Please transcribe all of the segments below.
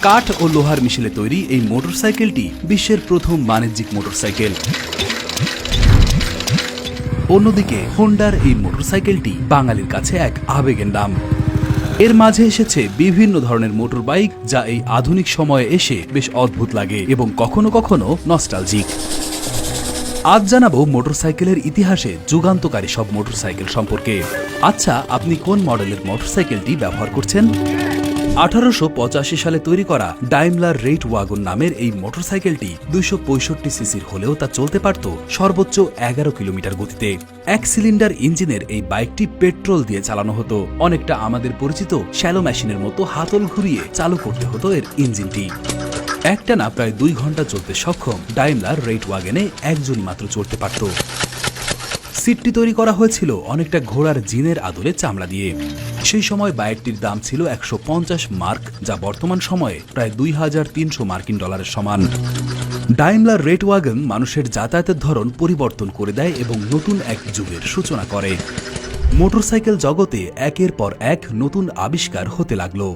কাঠ ও লোহার মিশেলে তৈরি এই মোটরসাইকেলটি বিশ্বের প্রথম বাণিজ্যিক মোটরসাইকেল। অন্যদিকে হোন্ডার এই মোটরসাইকেলটি বাঙালির কাছে এক আবেগের নাম। এর মাঝে এসেছে বিভিন্ন ধরনের মোটর বাইক, যা এই আধুনিক সময়ে এসে বেশ অদ্ভুত লাগে এবং কখনো কখনো নস্টালজিক। আজ জানাবো মোটরসাইকেলের ইতিহাসে যুগান্তকারী সব মোটরসাইকেল সম্পর্কে। আচ্ছা, আপনি কোন মডেলের মোটরসাইকেলটি ব্যবহার করছেন? 1885 সালে তৈরি করা ডাইমলার রেট ওয়াগন নামের এই মোটরসাইকেলটি 265 সিসির হলেও তা চলতে পারত সর্বোচ্চ 11 কিলোমিটার গতিতে। এক সিলিন্ডার ইঞ্জিনের এই বাইকটি পেট্রোল দিয়ে চালানো হতো। অনেকটা আমাদের পরিচিত শ্যালো মেশিনের মতো হাতল ঘুরিয়ে চালু করতে হতো এর ইঞ্জিনটি। একটানা প্রায় 2 ঘন্টা চলতে সক্ষম ডাইমলার রেট ওয়াগনে একজনই মাত্র চড়তে পারত। সিটটি তৈরি করা হয়েছিল অনেকটা ঘোড়ার জিনের আদলে চামড়া দিয়ে। সেই সময় বাইকটির দাম ছিল 150 মার্ক, যা বর্তমান সময়ে প্রায় 2300 মার্কিন ডলারের সমান। ডাইমলার রেট ওয়াগন মানুষের যাতায়াতের ধরন পরিবর্তন করে দেয় এবং নতুন এক যুগের সূচনা করে। মোটরসাইকেল জগতে একের পর এক নতুন আবিষ্কার হতে লাগলো।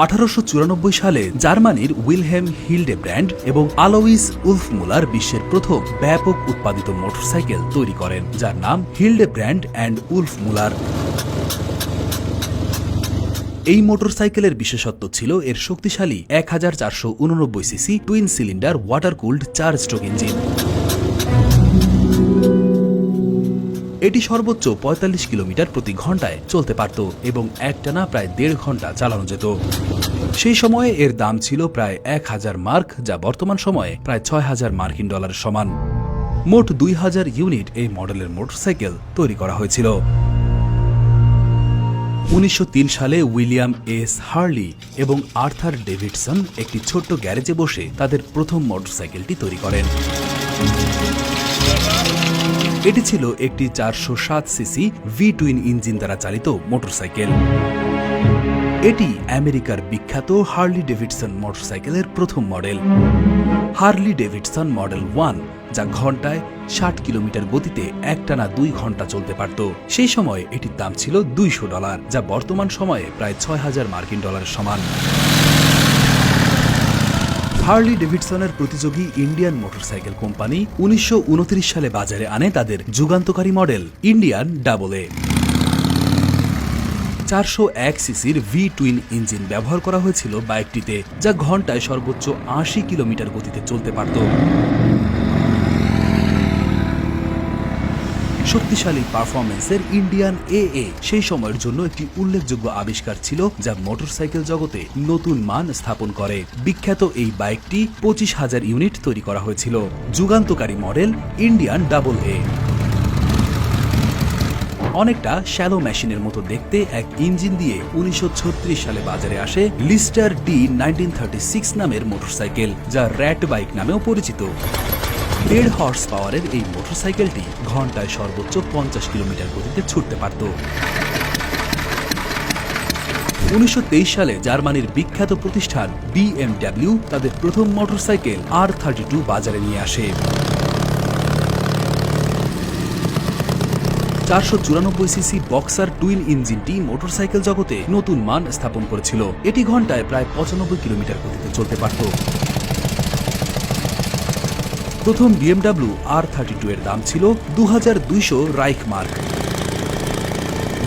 1894 সালে জার্মানির উইলহেম হিল্ডেব্র্যান্ড এবং আলোইস উলফমুলার বিশ্বের প্রথম ব্যাপক উৎপাদিত মোটরসাইকেল তৈরি করেন, যার নাম হিল্ডেব্র্যান্ড অ্যান্ড উলফমুলার। এই মোটরসাইকেলের বিশেষত্ব ছিল এর শক্তিশালী 1489 CC twin cylinder water cooled 4 stroke engine. এটি সর্বোচ্চ 45 কিলোমিটার প্রতি ঘন্টায় চলতে পারত এবং একটানা প্রায় 1.5 ঘন্টা চালানো যেত। সেই সময়ে এর দাম ছিল প্রায় 1000 মার্ক, যা বর্তমান সময়ে প্রায় 6000 মার্কিন ডলারের সমান। মোট 2000 ইউনিট এই মডেলের মোটরসাইকেল তৈরি করা হয়েছিল। 1903 সালে উইলিয়াম এস হার্লি এবং আর্থার ডেভিডসন একটি ছোট্ট গ্যারেজে বসে তাদের প্রথম মোটরসাইকেলটি তৈরি করেন। এটি ছিল একটি 407 সিসি ভি টুইন ইঞ্জিন দ্বারা চালিত মোটরসাইকেল। এটি আমেরিকার বিখ্যাত হার্লি ডেভিডসন মোটরসাইকেলের প্রথম মডেল, হার্লি ডেভিডসন মডেল 1, যা ঘন্টায় 60 কিলোমিটার গতিতে একটানা 2 ঘন্টা চলতে পারত। সেই সময় এটির দাম ছিল $200, যা বর্তমান সময়ে প্রায় 6000 মার্কিন ডলারের সমান। হার্লি ডেভিডসনের প্রতিযোগী ইন্ডিয়ান মোটরসাইকেল কোম্পানি 1929 সালে বাজারে আনে তাদের যুগান্তকারী মডেল ইন্ডিয়ান ডাবল এ। 401 সিসির ভি টুইন ইঞ্জিন ব্যবহার করা হয়েছিল বাইকটিতে, যা ঘন্টায় সর্বোচ্চ 80 কিলোমিটার গতিতে চলতে পারত। শক্তিশালী পারফরমেন্সের ইন্ডিয়ান এ সেই সময়ের জন্য একটি উল্লেখযোগ্য আবিষ্কার ছিল, যা মোটরসাইকেল জগতে নতুন মান স্থাপন করে। বিখ্যাত এই বাইকটি 25,000 ইউনিট তৈরি করা হয়েছিল। যুগান্তকারী মডেল ইন্ডিয়ান ডাবল এ অনেকটা শ্যালো মেশিনের মতো দেখতে এক ইঞ্জিন দিয়ে 1936 সালে বাজারে আসে লিস্টার ডি 1936 নামের মোটরসাইকেল, যা র্যাট বাইক নামেও পরিচিত। 1.5 হর্স পাওয়ারের এই মোটরসাইকেলটি ঘন্টায় সর্বোচ্চ 50 কিলোমিটার গতিতে ছুটতে পারত। 1923 সালে জার্মানির বিখ্যাত প্রতিষ্ঠান BMW তাদের প্রথম মোটরসাইকেল R32 বাজারে নিয়ে আসে। 494 সিসি বক্সার টুইন ইঞ্জিনটি মোটরসাইকেল জগতে নতুন মান স্থাপন করেছিল। এটি ঘন্টায় প্রায় 95 কিলোমিটার গতিতে চলতে পারত। প্রথম BMW R32 এর দাম ছিল 2200 রাইখ মার্ক,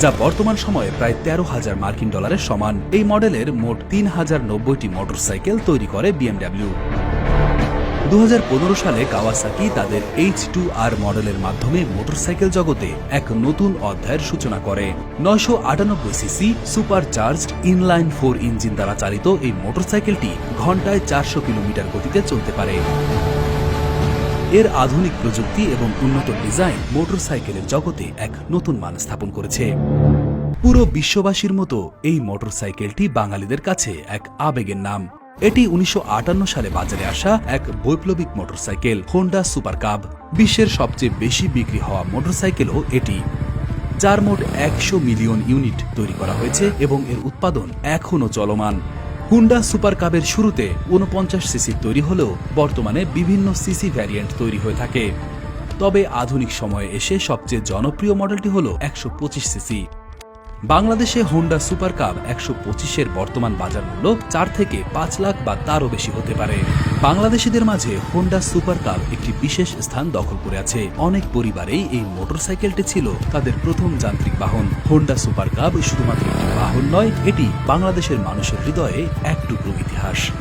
যা বর্তমান সময়ে প্রায় 13,000 মার্কিন ডলারের সমান। এই মডেলের মোট 3090টি মোটরসাইকেল তৈরি করে BMW। 2015 সালে কাওয়াসাকি তাদের H2R মডেলের মাধ্যমে মোটরসাইকেল জগতে এক নতুন অধ্যায়ের সূচনা করে। 998 CC super charged inline 4 engine দ্বারা চালিত এই মোটরসাইকেলটি ঘন্টায় 400 কিলোমিটার গতিতে চলতে পারে। এর আধুনিক প্রযুক্তি এবং উন্নত ডিজাইন মোটরসাইকেলের জগতে এক নতুন মান স্থাপন করেছে। পুরো বিশ্ববাসীর মতো এই মোটরসাইকেলটি বাঙালিদের কাছে এক আবেগের নাম। এটি 1958 সালে বাজারে আসা এক বৈপ্লবিক মোটরসাইকেল হোন্ডা সুপার কাব। বিশ্বের সবচেয়ে বেশি বিক্রি হওয়া মোটরসাইকেলও এটি, যার মোট 100 মিলিয়ন ইউনিট তৈরি করা হয়েছে এবং এর উৎপাদন এখনও চলমান। হুন্ডা সুপার কাবের শুরুতে 49 সিসি তৈরি হলেও বর্তমানে বিভিন্ন সিসি ভ্যারিয়েন্ট তৈরি হয়ে থাকে। তবে আধুনিক সময়ে এসে সবচেয়ে জনপ্রিয় মডেলটি হল 125 সিসি। বাংলাদেশে হোন্ডা সুপার কাব 125-এর বর্তমান বাজার মূল্য 4 থেকে 5 লাখ বা তারও বেশি হতে পারে। বাংলাদেশিদের মাঝে হোন্ডা সুপার কাব একটি বিশেষ স্থান দখল করে আছে। অনেক পরিবারেই এই মোটরসাইকেলটি ছিল তাদের প্রথম যান্ত্রিক বাহন। হোন্ডা সুপার কাব শুধুমাত্র একটি বাহন নয়, এটি বাংলাদেশের মানুষের হৃদয়ে এক টুকরো ইতিহাস।